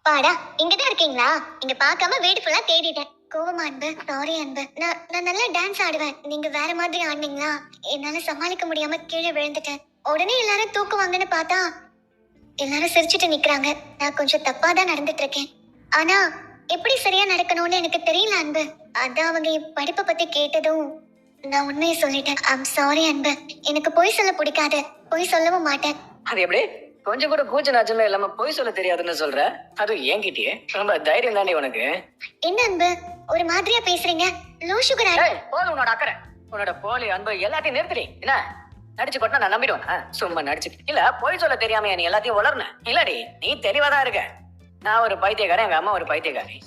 பாடா இங்கதான் இருக்கீங்களா? இங்க பார்க்காம வீடு ஃபுல்லா தேடிட்டேன். கோவமா அன்பு? சாரி அன்பு. நான் நல்லா டான்ஸ் ஆடுவேன். நீங்க வேற மாதிரி ஆடுனீங்களா? என்னால சமாளிக்க முடியாம கீழே விழுந்துட்டேன். உடனே எல்லாரும் தூக்குவாங்கன்னு பார்த்தா எல்லாரும் சிரிச்சுட்டு நிக்கிறாங்க. நான் கொஞ்சம் தப்பா தான் நடந்துட்டு இருக்கேன். ஆனா எப்படி சரியா நடக்கணும்னு எனக்கு தெரியல அன்பு. அதான் அவங்க என் படிப்பை பத்தி கேட்டதும் நான் உண்மையை சொல்லிட்டேன். ஐம் சாரி அன்பு. எனக்கு பொய் சொல்ல பிடிக்காது. பொய் சொல்லவும் மாட்டேன். அது எப்படி கொஞ்சம் கூட கூச்ச நாச்சமே இல்லாம பொய் சொல்ல தெரியாதுன்னு சொல்ற? அது என்கிட்டயே ரொம்ப தைரியம் தாண்டி உனக்கு. என்ன அன்பு ஒரு மாதிரியா பேசுறீங்க? லோ சுகர் போதும் உன்னோட அக்கறை, உன்னோட போலி அன்பு எல்லாத்தையும் நிறுத்துறீ. என்ன நடிச்சு கொட்டா நான் நம்பிடுவேன்? சும்மா நடிச்சு இல்ல பொய் சொல்ல தெரியாம நீ எல்லாத்தையும் வளர்ன இல்லடி. நீ தெளிவாதான் இருக்க. நான் ஒரு பைத்தியக்காரன், எங்க அம்மா ஒரு பைத்தியக்காரி.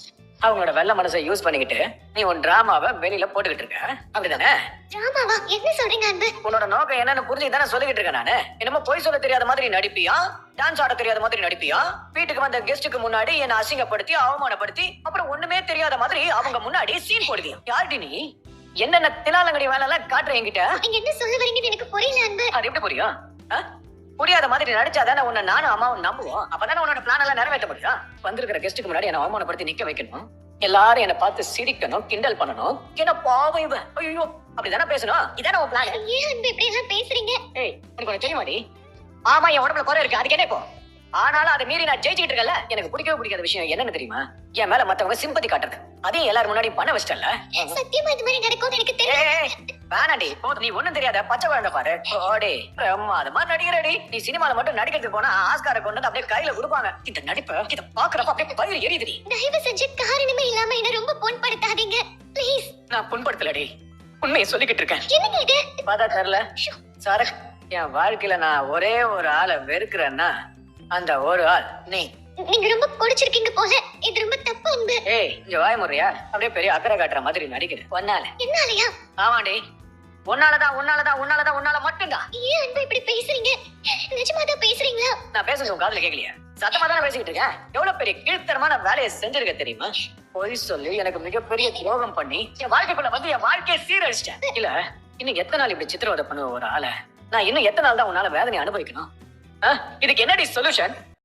அவங்களோட வெள்ள மனசை யூஸ் பண்ணிக்கிட்டு நீ உன் டிராமாவை வெளியில போட்டுக்கிட்டு இருக்க, அப்படிதானே? டிராமாவா? என்ன சொல்றீங்க அன்பு? உன்னோட நோக்கம் என்னன்னு புரிஞ்சு தானே சொல்லிக்கிட்டு இருக்கேன் நானு. என்னமோ பொய் சொல்ல தெரியாத மாதிரி நடிப்பியா, டான்ஸ் ஆட தெரியாத மாதிரி நடிப்பியா, வீட்டுக்கு வந்த கெஸ்டுக்கு முன்னாடி என்ன அசிங்கப்படுத்தி அவமானப்படுத்தி அப்புறம் ஒண்ணுமே தெரியாத மாதிரி அவங்க முன்னாடி சீன் போடுவியா? யார்டி நீ? என்னென்ன திலாலங்கடி வேலை எல்லாம் காட்டுற என்கிட்ட? நீங்க என்ன சொல்ல வரீங்கன்னு எனக்கு புரியல அன்பு. அது எப்படி புரியும்? புரியாத மாதிரி நடிச்சாதானே உன்னை நானும் அம்மாவும் நம்புவோம். அப்பதானே உன்னோட பிளான் எல்லாம் நிறைவேற்ற முடியும். வந்திருக்கிற கெஸ்டுக்கு முன்னாடி என்ன அவமானப்படுத்தி நிக்க வைக்கணும், எல்லாரும் என்ன பார்த்து சிரிக்கணும், கிண்டல் பண்ணணும். என்ன பாவம் இவ, ஐயோ அப்படிதானே பேசணும். இதானே உன் பிளான்? ஏன் அன்பு இப்படி எல்லாம் பேசுறீங்க? ஏய் உனக்கு ஒண்ணு தெரியுமாடி? ஆமா என் உடம்புல குறை இருக்கு, அதுக்கு என்ன இப்போ? ஆனாலும் அதை மீறி நான் ஜெயிச்சுட்டு இருக்கல. எனக்கு பிடிக்கவே பிடிக்காத விஷயம் என்னன்னு தெரியுமா? என் மேல மத்தவங்க சிம்பத்தி காட்டுறது. அதையும் எல்லாரும் முன்னாடி பண்ண வச்சிட்டல. சத்தியமா இது மாதிரி நடக்கும்னு எனக்கு தெரியும். வேணாண்டி போதும். நீ ஒண்ணும் தெரியாத பச்சை குழந்தை பாரு. ஓடே பிரம்மாதமா நடிக்கிறடி. நீ சினிமால மட்டும் நடிக்கிறதுக்கு போனா ஆஸ்காரை கொண்டு வந்து அப்படியே கையில கொடுப்பாங்க. இந்த நடிப்பை இத பாக்குறப்ப அப்படியே பயிர் எரியுதுடி. தயவு செஞ்சு காரணமே இல்லாம என்ன ரொம்ப புண்படுத்தாதீங்க ப்ளீஸ். நான் புண்படுத்தலடி, உண்மையை சொல்லிக்கிட்டு இருக்கேன். என்னங்க இது? பார்த்தா தெரியல சரக். என் வாழ்க்கையில நான் ஒரே ஒரு ஆளை வெறுக்கிறேன்னா அந்த ஒரு ஆள் நீ. நீங்க ரொம்ப குடிச்சிருக்கீங்க போல. இது ரொம்ப தப்பு அன்பு. ஏய் இங்க வாய முறையா அப்படியே பெரிய அக்கறை காட்டுற மாதிரி நடிக்கிறேன். ஒன்னால என்னாலயா? ஆமாண்டி, உன்னாலதான் மட்டும்தான். ஏன் அன்பு இப்படி பேசுறீங்க? நிஜமாதான் பேசுறீங்களா? நான் பேசுறது உன் காதுல கேட்கலையா? சத்தமா தானே பேசிக்கிட்டு இருக்கேன். எவ்வளவு பெரிய கீழ்த்தரமான வேலையை செஞ்சிருக்க தெரியுமா? பொய் சொல்லி எனக்கு மிகப்பெரிய துரோகம் பண்ணி என் வாழ்க்கைக்குள்ள வந்து என் வாழ்க்கையை சீரழிச்சிட்டேன். இல்ல இன்னும் எத்தனை நாள் இப்படி சித்திரவதை பண்ணுவ ஒரு ஆளை? நான் இன்னும் எத்தனை நாள் தான் உன்னால வேதனை அனுபவிக்கணும்? இதுக்கு என்னடி சொல்யூஷன்?